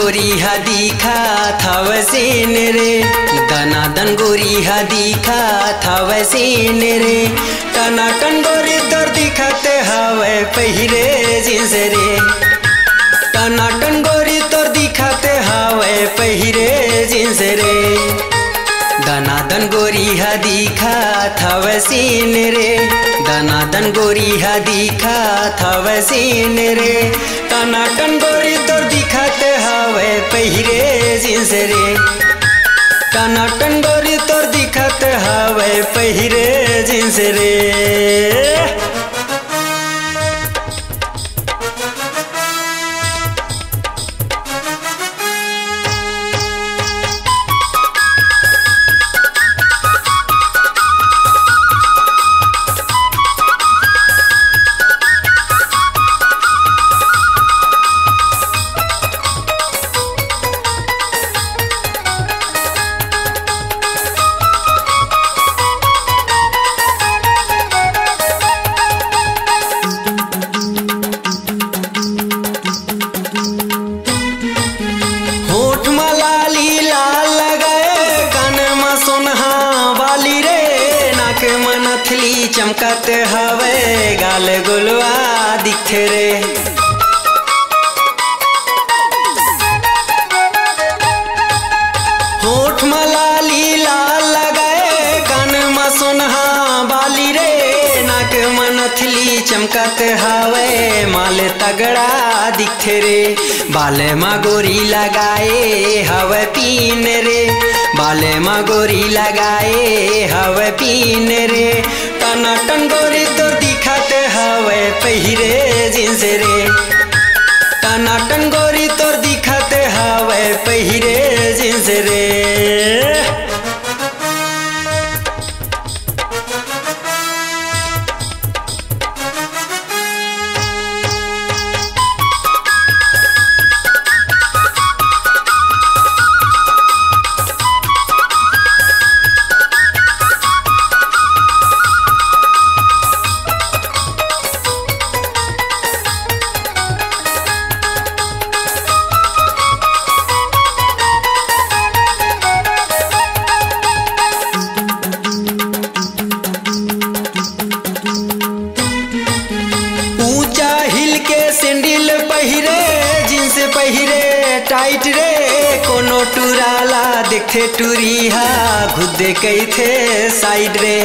गोरी हा दिखा था वैसीन रे, दनादन गोरी हा दिखा था वैसीन रे, टनाटन गोरी तोर दिखाते हवे पहिरे जींस रे, टनाटन गोरी तोर दिखाते हवे पहिरे जींस रे, दनादन गोरी हा दिखा था वैसीन रे, दनादन गोरी हा दिखा था वैसीन रे, टनाटन गोरी तोर दिखाते हवे पहिरे जींस रे, टनाटन गोरी तोर दिखाते हवे पहिरे जींस रे। चमकाते हवे गाल गुलवा दिखे रे, होठ मलाली लाल लगाए कान में सोनहा बाली रे, नाक में नथली चमकाते हवे माल तगड़ा दिखे रे, बाले मा गोरी लगाए हवे पीन रे, बाले मा गोरी लगाए हवे पीन रे, टनाटन गोरी तोर दिखाते हवे पहिरे जींस रे, टनाटन गोरी तोर दिखाते हवे पहिरे जींस रे। पहिरे टाइट रे कोनो टुराला देखे टुरिहा खुदे कई थे साइड रे,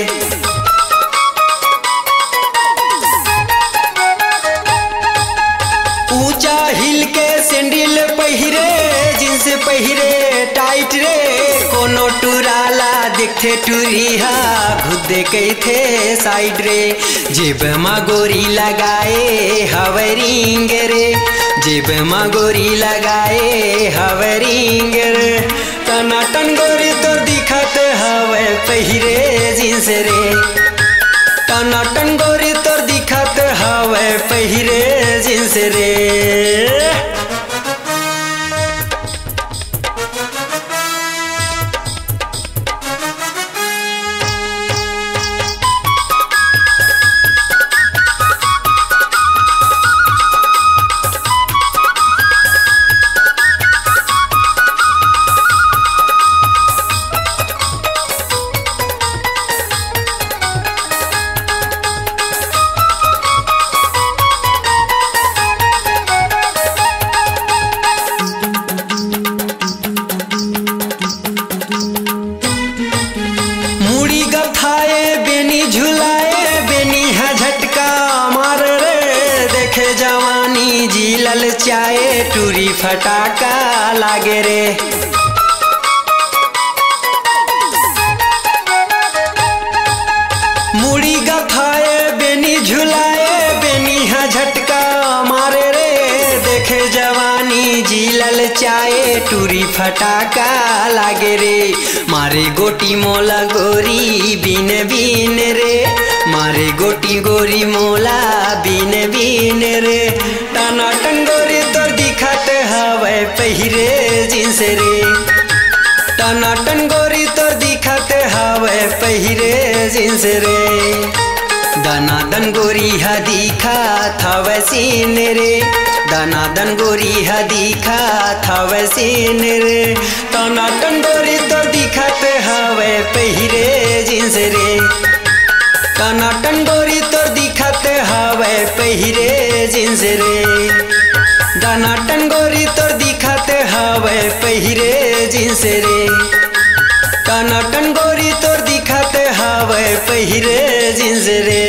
ऊंचा हिल के सैंडल पहिरे जींस पहिरे टाइट रे कोनो टुराला देखे टुरिहा खुदे कई थे साइड रे, जेब मा गोरी लगाए हवे रिंग रे, जेब मा गोरी लगाए हवे रिंग रे, टनाटन गोरी तोर दिखाते हवे पहिरे जींस रे, टनाटन गोरी तोर दिखाते हवे पहिरे जींस रे। जवानी जिलल चाहे टूरी फटाका लागे रे, मुड़ी गथाए बेनी झुलाए बेनी हा झटका मारे रे, देखे जवानी जिलल चाहे टूरी फटाका लागे रे, मारे गोटी मोला गोरी बिन बिन रे, मारे गोटी गोरी मोला बिन बिन रे, टनाटन गोरी तोर दिखाते हवे पहिरे जींस रे, टनाटन गोरी तोर दिखाते हवे पहिरे जींस रे, दनादन गोरी हा दिखा था वैसीन रे, दनादन गोरी हा दिखत हवे सीन रे टनाटन गोरी तो दिखत हवे पहिरे जींस रे टनाटन गोरी तो दिखत हवे पहिरे जींस रे टनाटन गोरी तो दिखत हवे पहिरे जींस रे टनाटन गोरी तो दिखत हवे पहिरे जींस रे।